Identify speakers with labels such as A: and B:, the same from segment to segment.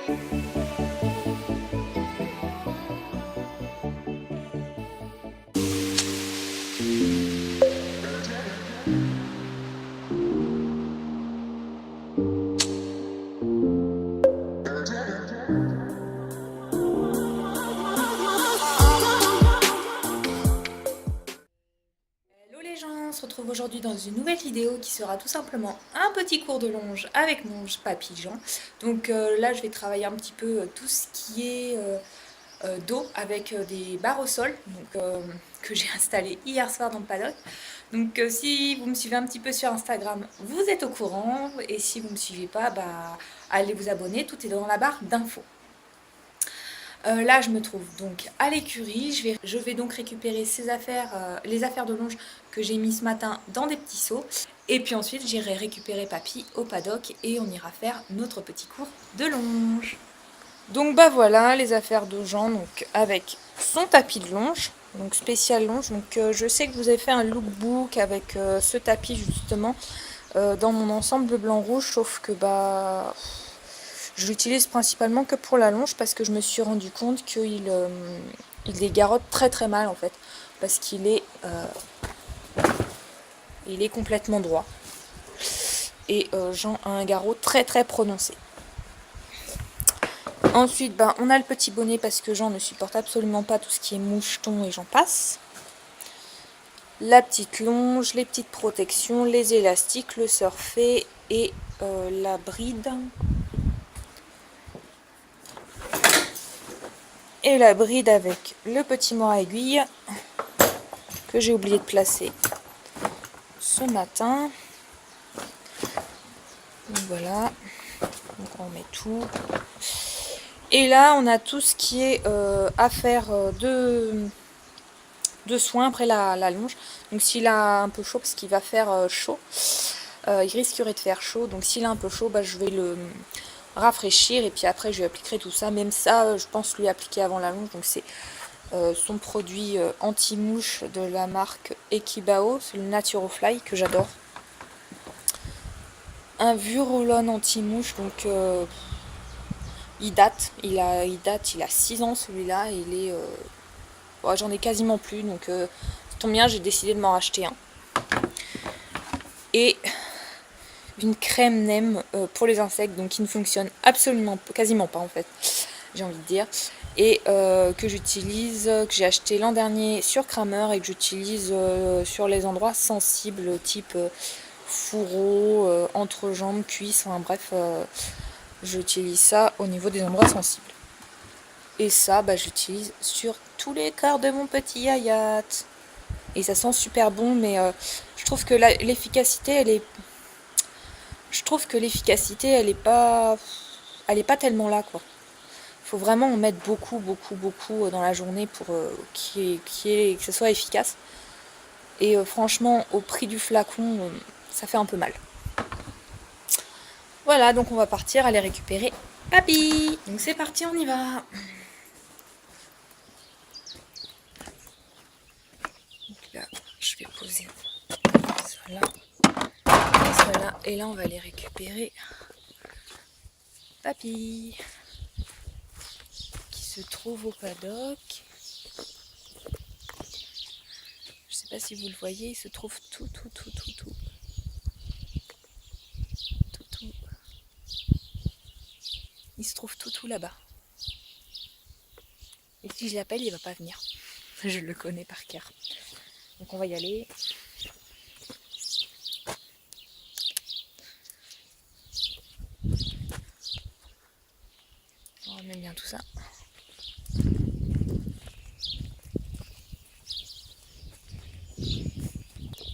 A: On se retrouve aujourd'hui dans une nouvelle vidéo qui sera tout simplement un petit cours de longe avec mon papy Jean. Donc là je vais travailler un petit peu tout ce qui est dos avec des barres au sol donc, que j'ai installé hier soir dans le paddock. Donc si vous me suivez un petit peu sur Instagram, vous êtes au courant, et si vous ne me suivez pas, bah, allez vous abonner, tout est dans la barre d'infos. Là, je me trouve donc à l'écurie. Je vais donc récupérer ces affaires, les affaires de longe que j'ai mis ce matin dans des petits seaux. Et puis ensuite, j'irai récupérer papy au paddock et on ira faire notre petit cours de longe. Donc bah voilà, les affaires de Jean, donc avec son tapis de longe, donc spécial longe. Donc je sais que vous avez fait un lookbook avec ce tapis justement dans mon ensemble blanc-rouge, sauf que bah... je l'utilise principalement que pour la longe parce que je me suis rendu compte qu'il il dégarotte très très mal en fait. Parce il est complètement droit. Et Jean a un garrot très très prononcé. Ensuite, ben, on a le petit bonnet parce que Jean ne supporte absolument pas tout ce qui est moucheton et j'en passe. La petite longe, les petites protections, les élastiques, le surfait et la bride. Et la bride avec le petit mort à aiguille que j'ai oublié de placer ce matin. Donc voilà, donc on met tout. Et là on a tout ce qui est affaire de soins après la longe. Donc s'il a un peu chaud, parce qu'il va faire chaud, il risquerait de faire chaud. Donc s'il a un peu chaud, bah, je vais le rafraîchir et puis après je lui appliquerai tout ça. Même ça, je pense lui appliquer avant la longe. Donc c'est son produit anti-mouche de la marque Ekibao, c'est le Naturofly que j'adore. Un Vurolon anti-mouche, donc il date, il a 6 ans celui-là, il est ouais, j'en ai quasiment plus, donc ça tombe bien, j'ai décidé de m'en racheter un. Et une crème NEM pour les insectes, donc qui ne fonctionne absolument quasiment pas en fait, j'ai envie de dire, et que j'utilise, que j'ai acheté l'an dernier sur Kramer et que j'utilise sur les endroits sensibles type fourreau, entrejambe, cuisse, enfin bref, j'utilise ça au niveau des endroits sensibles. Et ça, bah, j'utilise sur tous les corps de mon petit Yayat. Et ça sent super bon, mais je trouve que l'efficacité, elle est... Je trouve que l'efficacité, elle est pas tellement là, quoi. Il faut vraiment en mettre beaucoup, beaucoup, beaucoup dans la journée pour que ce soit efficace. Et franchement, au prix du flacon, ça fait un peu mal. Voilà, donc on va partir aller récupérer papy. Donc c'est parti, on y va. Donc là, je vais poser cela. Voilà, et là on va aller récupérer papy qui se trouve au paddock. Je sais pas si vous le voyez, il se trouve tout. Il se trouve tout là-bas. Et si je l'appelle, il va pas venir. Je le connais par cœur. Donc on va y aller. On remet bien tout ça.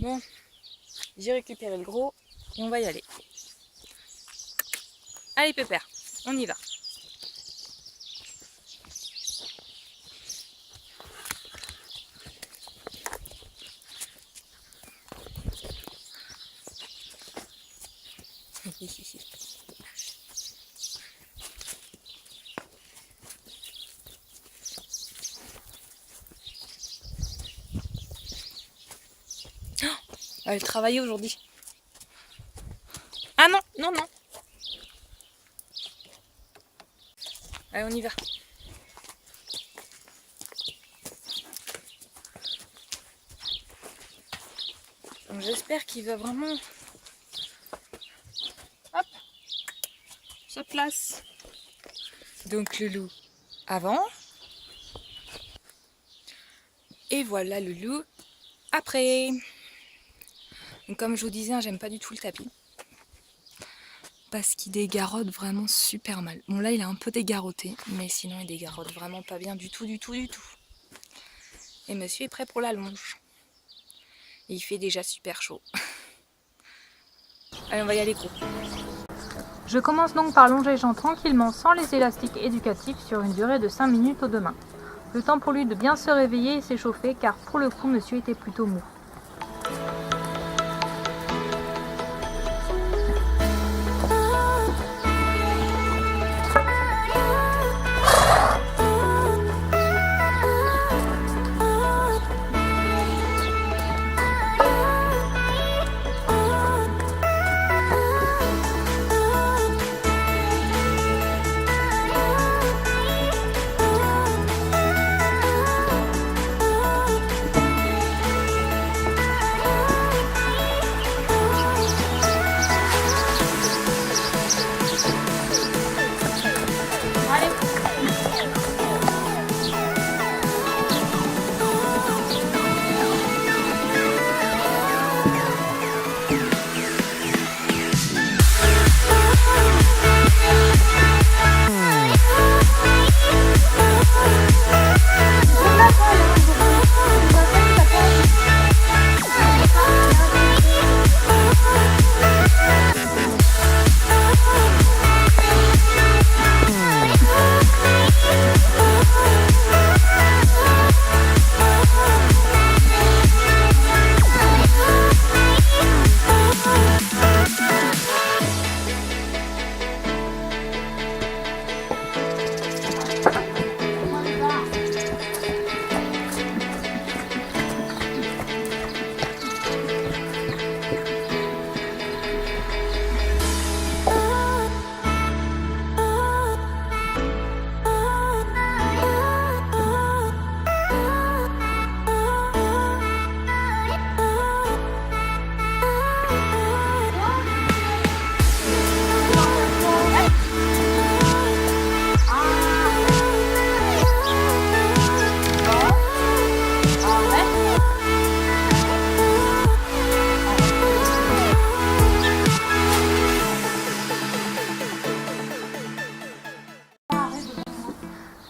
A: Bon, j'ai récupéré le gros et on va y aller. Allez pépère, on y va. Elle travaille aujourd'hui. Ah non. Allez, on y va. Donc j'espère qu'il va vraiment hop, se place. Donc le loup avant. Et voilà le loup après. Donc comme je vous disais, j'aime pas du tout le tapis. Parce qu'il dégarotte vraiment super mal. Bon là il a un peu dégarotté, mais sinon il dégarotte vraiment pas bien du tout. Et monsieur est prêt pour la longe. Et il fait déjà super chaud. Allez, on va y aller gros.
B: Je commence donc par longer Jean tranquillement sans les élastiques éducatifs sur une durée de 5 minutes aux deux mains. Le temps pour lui de bien se réveiller et s'échauffer car pour le coup monsieur était plutôt mou.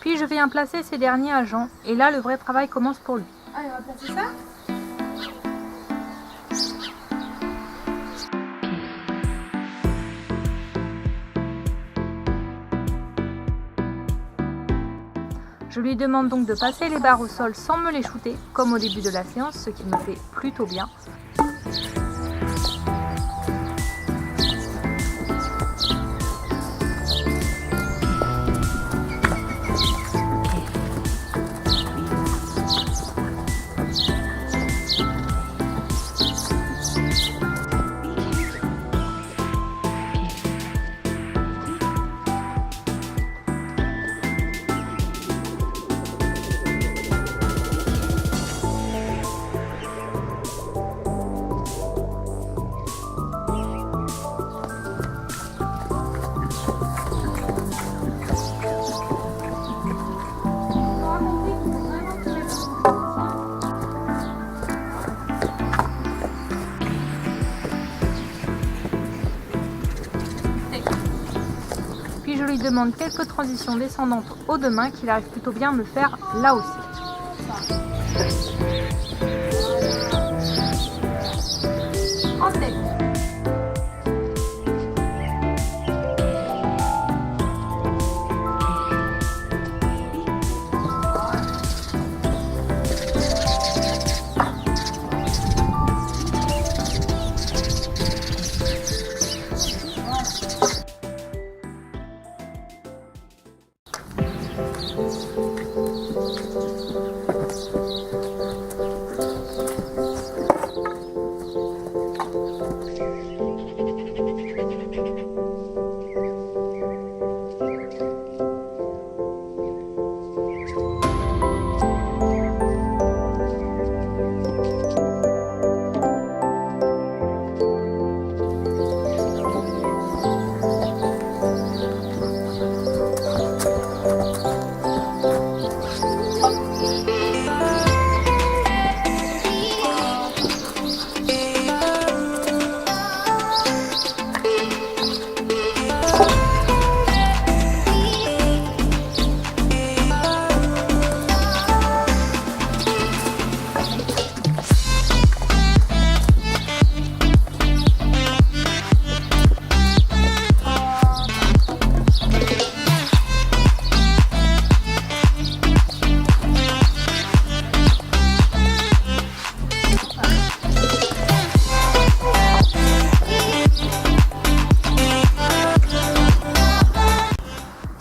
B: Puis je viens placer ces derniers à Jean et là le vrai travail commence pour lui.
A: Allez, on va placer ça.
B: Je lui demande donc de passer les barres au sol sans me les shooter, comme au début de la séance, ce qui me fait plutôt bien. Puis je lui demande quelques transitions descendantes aux deux mains qu'il arrive plutôt bien à me faire là aussi. En tête.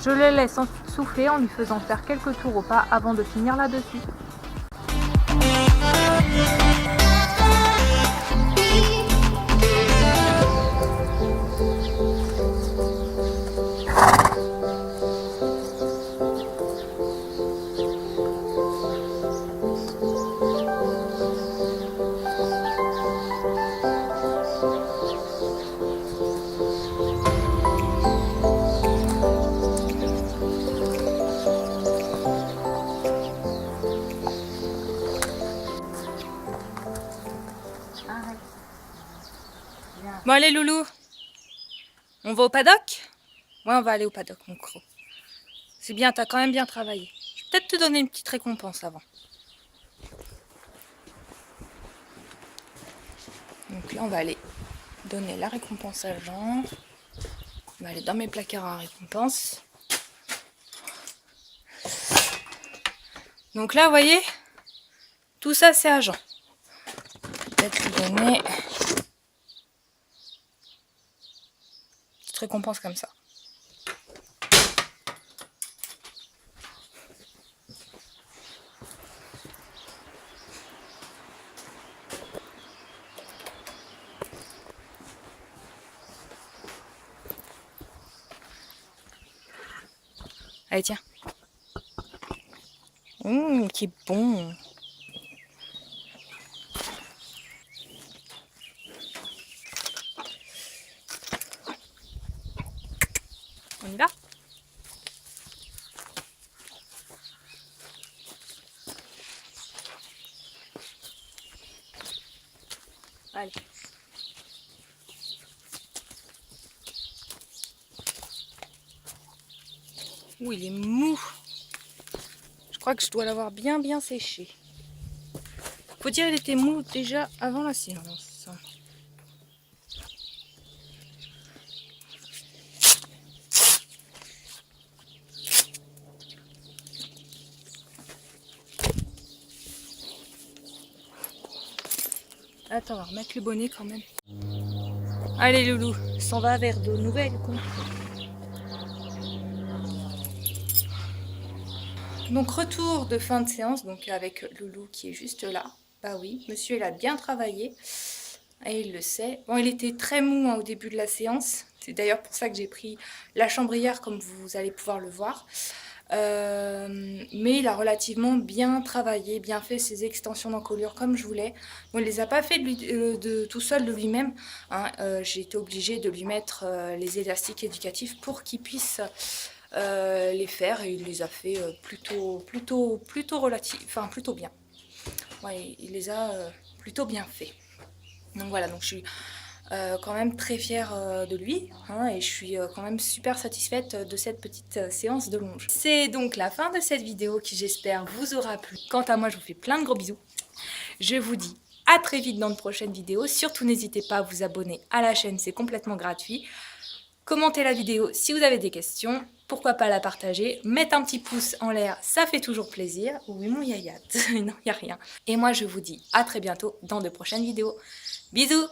B: Je le laisse ensuite souffler en lui faisant faire quelques tours au pas avant de finir là-dessus.
A: Bon allez Loulou, on va au paddock? Ouais, on va aller au paddock mon croc. C'est bien, t'as quand même bien travaillé. Je vais peut-être te donner une petite récompense avant. Donc là on va aller donner la récompense à Jean. On va aller dans mes placards à récompense. Donc là vous voyez, tout ça c'est à Jean. Peut-être lui donner petite récompense comme ça. Allez tiens. Qui est bon. On y va? Allez. Ouh, il est mou. Je crois que je dois l'avoir bien séché. Faut dire il était mou déjà avant la séance. Attends, on va remettre le bonnet quand même. Allez Loulou, s'en va vers de nouvelles contrées. Donc retour de fin de séance, donc avec Loulou qui est juste là. Bah oui, monsieur il a bien travaillé et il le sait. Bon, il était très mou au début de la séance. C'est d'ailleurs pour ça que j'ai pris la chambrière comme vous allez pouvoir le voir. Mais il a relativement bien travaillé, bien fait ses extensions d'encolure comme je voulais. Bon, il les a pas fait tout seul de lui-même. Hein. J'ai été obligée de lui mettre les élastiques éducatifs pour qu'il puisse les faire et il les a fait plutôt bien. Ouais, il les a plutôt bien fait. Donc voilà, donc je suis quand même très fière de lui hein, et je suis quand même super satisfaite de cette petite séance de longe. C'est donc la fin de cette vidéo qui j'espère vous aura plu. Quant à moi, je vous fais plein de gros bisous. Je vous dis à très vite dans de prochaines vidéos. Surtout n'hésitez pas à vous abonner à la chaîne, c'est complètement gratuit. Commentez la vidéo si vous avez des questions. Pourquoi pas la partager. Mettre un petit pouce en l'air, ça fait toujours plaisir. Oui mon yayat, non il n'y a rien. Et moi je vous dis à très bientôt dans de prochaines vidéos. Bisous.